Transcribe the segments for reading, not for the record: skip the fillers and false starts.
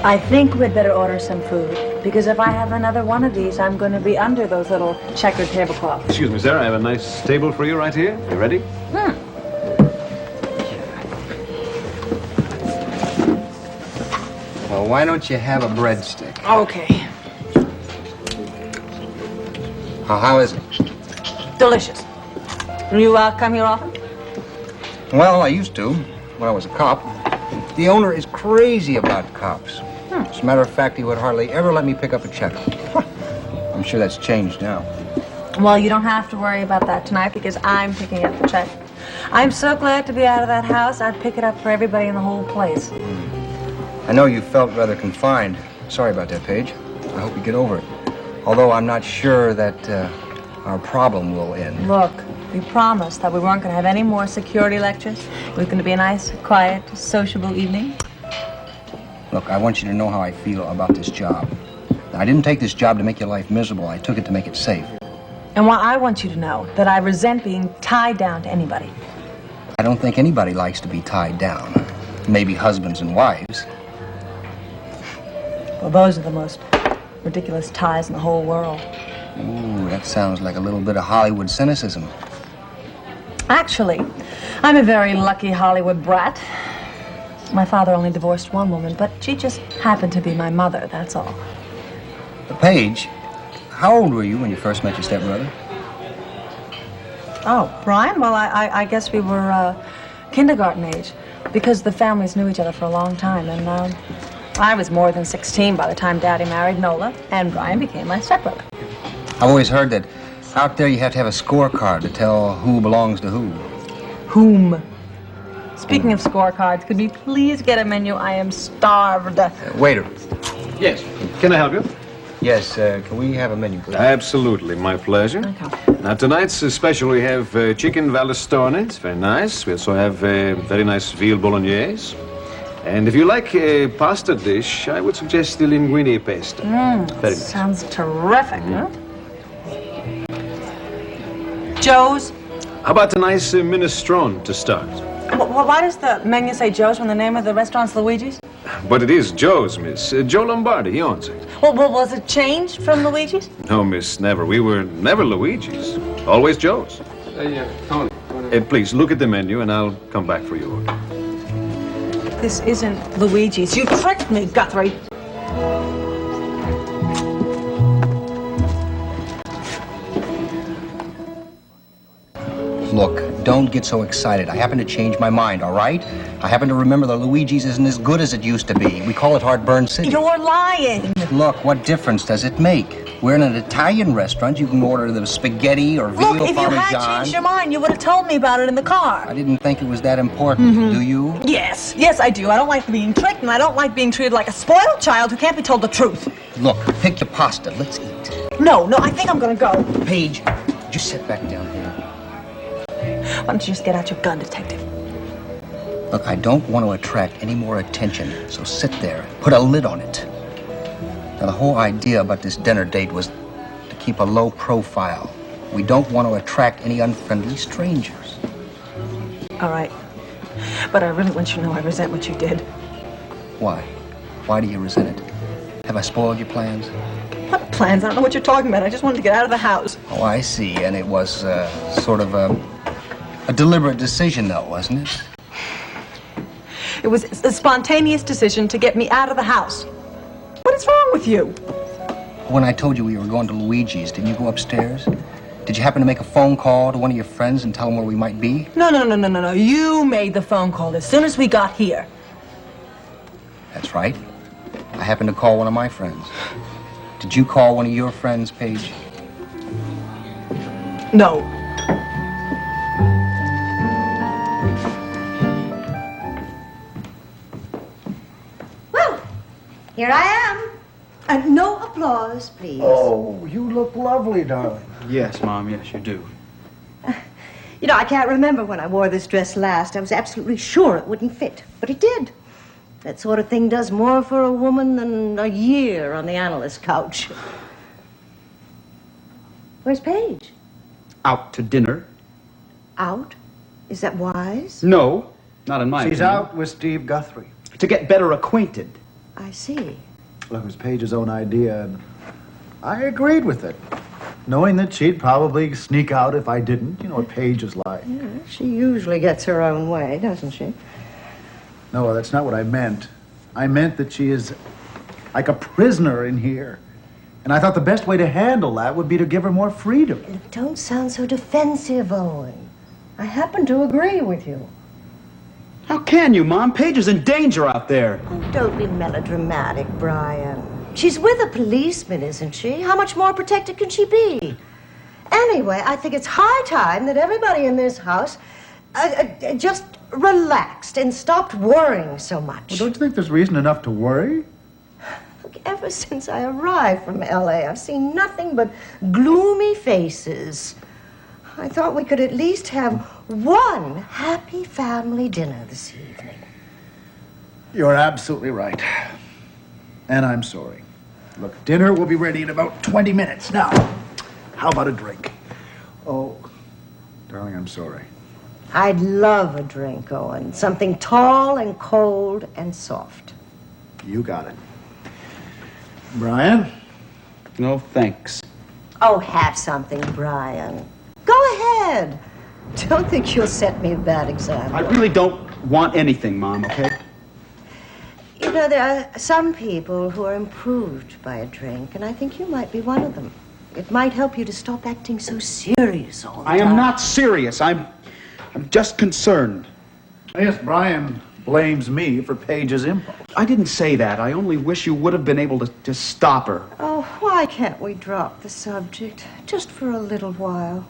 I think we'd better order some food, because if I have another one of these, I'm going to be under those little checkered tablecloths. Excuse me, sir. I have a nice table for you right here. You ready? Well, why don't you have a breadstick? Okay. How is it? Delicious. You come here often? Well, I used to, when I was a cop. The owner is crazy about cops. As a matter of fact, he would hardly ever let me pick up a check. I'm sure that's changed now. Well, you don't have to worry about that tonight, because I'm picking up the check. I'm so glad to be out of that house. I'd pick it up for everybody in the whole place. I know you felt rather confined. Sorry about that, Paige. I hope you get over it. Although I'm not sure that our problem will end. Look, we promised that we weren't going to have any more security lectures. It was going to be a nice, quiet, sociable evening. Look, I want you to know how I feel about this job. I didn't take this job to make your life miserable. I took it to make it safe. And what I want you to know, that I resent being tied down to anybody. I don't think anybody likes to be tied down. Maybe husbands and wives. Well, those are the most ridiculous ties in the whole world. Ooh, that sounds like a little bit of Hollywood cynicism. Actually, I'm a very lucky Hollywood brat. My father only divorced one woman, but she just happened to be my mother, that's all. Paige, how old were you when you first met your stepbrother? Oh, Brian? Well, I guess we were kindergarten age, because the families knew each other for a long time, and I was more than 16 by the time Daddy married Nola, and Brian became my stepbrother. I've always heard that out there you have to have a scorecard to tell who belongs to who. Whom? Speaking of scorecards, could we please get a menu? I am starved. Waiter. Yes. Can I help you? Yes, can we have a menu, please? Absolutely, my pleasure. Okay. Now, tonight's special, we have chicken valestone. It's very nice. We also have very nice veal bolognese. And if you like a pasta dish, I would suggest the linguine pesto. Very nice. Sounds terrific, huh? Joe's? How about a nice minestrone to start? Well, why does the menu say Joe's when the name of the restaurant's Luigi's? But it is Joe's, miss. Joe Lombardi, he owns it. Well, was it changed from Luigi's? No, miss, never. We were never Luigi's. Always Joe's. Tony. Please, look at the menu, and I'll come back for your order. This isn't Luigi's. You tricked me, Guthrie. Look, don't get so excited. I happen to change my mind, all right? I happen to remember the Luigi's isn't as good as it used to be. We call it Heartburn City. You're lying. Look, what difference does it make? We're in an Italian restaurant. You can order the spaghetti or veal Look, if you parmesan. had changed your mind, you would have told me about it in the car. I didn't think it was that important. Do you? Yes, I do. I don't like being tricked, and I don't like being treated like a spoiled child who can't be told the truth. Look, pick your pasta. Let's eat. No, I think I'm gonna go. Paige, just sit back down here. Why don't you just get out your gun, detective? Look, I don't want to attract any more attention, so sit there. Put a lid on it. Now, the whole idea about this dinner date was to keep a low profile. We don't want to attract any unfriendly strangers. All right. But I really want you to know I resent what you did. Why? Why do you resent it? Have I spoiled your plans? What plans? I don't know what you're talking about. I just wanted to get out of the house. Oh, I see. And it was sort of a deliberate decision, though, wasn't it? It was a spontaneous decision to get me out of the house. What is wrong with you? When I told you we were going to Luigi's, didn't you go upstairs? Did you happen to make a phone call to one of your friends and tell them where we might be? No. You made the phone call as soon as we got here. That's right. I happened to call one of my friends. Did you call one of your friends, Paige? No. Well, here I am. And no applause, please. Oh, you look lovely, darling. Yes, Mom, yes, you do. You know, I can't remember when I wore this dress last. I was absolutely sure it wouldn't fit, but it did. That sort of thing does more for a woman than a year on the analyst couch. Where's Paige? Out to dinner? Out? Is that wise? No, not in my She's opinion. out with Steve Guthrie. to get better acquainted. I see. Look, it was Paige's own idea, and I agreed with it. Knowing that she'd probably sneak out if I didn't. You know what Paige is like. Yeah, she usually gets her own way, doesn't she? No, that's not what I meant. I meant that she is like a prisoner in here. And I thought the best way to handle that would be to give her more freedom. Look, don't sound so defensive, Owen. I happen to agree with you. How can you, Mom? Paige is in danger out there. Oh, don't be melodramatic, Brian. She's with a policeman, isn't she? How much more protected can she be? Anyway, I think it's high time that everybody in this house just relaxed and stopped worrying so much. Well, don't you think there's reason enough to worry? Look, ever since I arrived from L.A., I've seen nothing but gloomy faces. I thought we could at least have one happy family dinner this evening. You're absolutely right. And I'm sorry. Look, dinner will be ready in about 20 minutes. Now, how about a drink? Oh, darling, I'm sorry. I'd love a drink, Owen. Something tall and cold and soft. You got it. Brian? No, thanks. Oh, have something, Brian. Go ahead. Don't think you'll set me a bad example. I really don't want anything, Mom, okay? You know, there are some people who are improved by a drink, and I think you might be one of them. It might help you to stop acting so serious all the time. I am not serious. I'm just concerned. Yes, Brian blames me for Paige's impulse. I didn't say that. I only wish you would have been able to stop her. Oh, why can't we drop the subject just for a little while?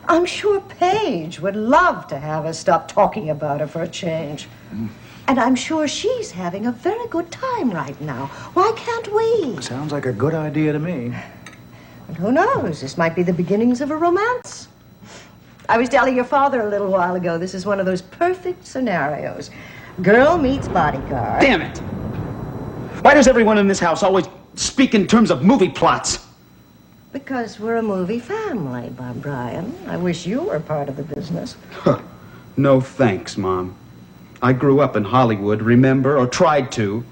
I'm sure Paige would love to have us stop talking about her for a change. And I'm sure she's having a very good time right now. Why can't we? Sounds like a good idea to me. And who knows? This might be the beginnings of a romance. I was telling your father a little while ago, this is one of those perfect scenarios. Girl meets bodyguard. Damn it! Why does everyone in this house always speak in terms of movie plots? Because we're a movie family, Bob Brian. I wish you were part of the business. No thanks, Mom. I grew up in Hollywood, remember, or tried to.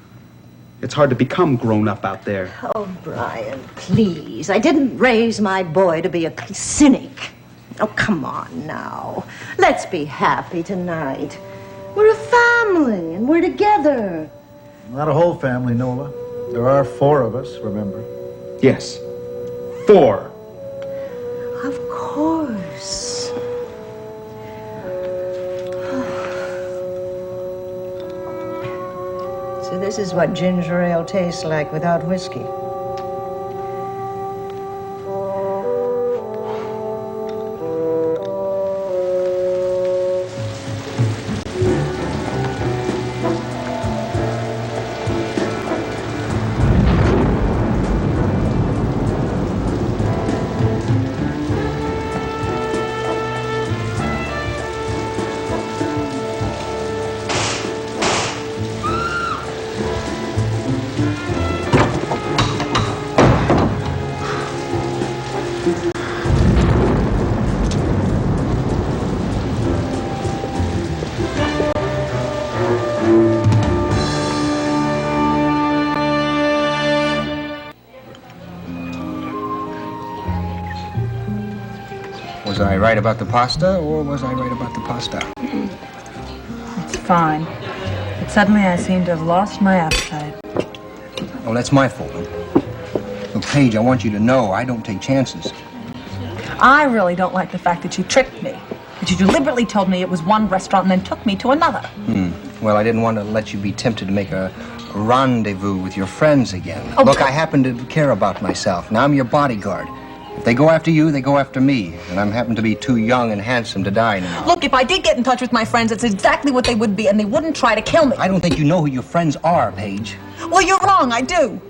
It's hard to become grown up out there. Oh, Brian, please. I didn't raise my boy to be a cynic. Oh, come on now. Let's be happy tonight. We're a family, and we're together. Not a whole family, Nola. There are 4 of us, remember? Yes. 4. Of course. So this is what ginger ale tastes like without whiskey. Was I right about the pasta, or was I right about the pasta? It's fine. But suddenly I seem to have lost my appetite. Oh, that's my fault. Look, Paige, I want you to know I don't take chances. I really don't like the fact that you tricked me. That you deliberately told me it was one restaurant and then took me to another. Well, I didn't want to let you be tempted to make a rendezvous with your friends again. Oh, Look, I happen to care about myself. Now I'm your bodyguard. If they go after you, they go after me. And I happen to be too young and handsome to die now. Look, if I did get in touch with my friends, it's exactly what they would be, and they wouldn't try to kill me. I don't think you know who your friends are, Paige. Well, you're wrong, I do.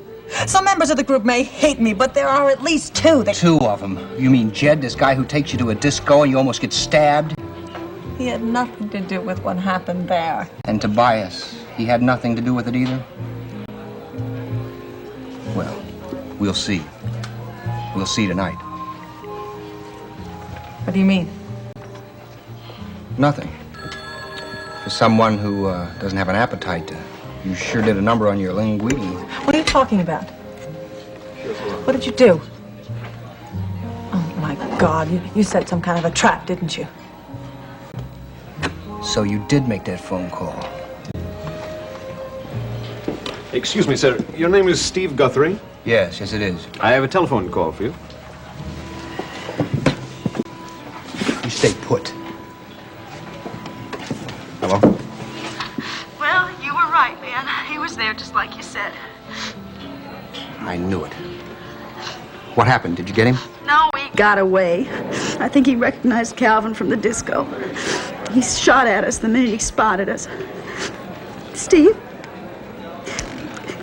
Some members of the group may hate me, but there are at least 2 that... 2 of them. You mean Jed, this guy who takes you to a disco and you almost get stabbed? He had nothing to do with what happened there. And Tobias, he had nothing to do with it either? Well, we'll see. We'll see tonight. What do you mean? Nothing. For someone who doesn't have an appetite to You sure did a number on your linguine. What are you talking about? What did you do? Oh, my God. You set some kind of a trap, didn't you? So you did make that phone call. Excuse me, sir. Your name is Steve Guthrie? Yes, it is. I have a telephone call for you. You stay put. Hello? Well, you were right, man. He was there just like you said. I knew it. What happened? Did you get him? No, he got away. I think he recognized Calvin from the disco. He shot at us the minute he spotted us. Steve,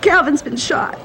Calvin's been shot.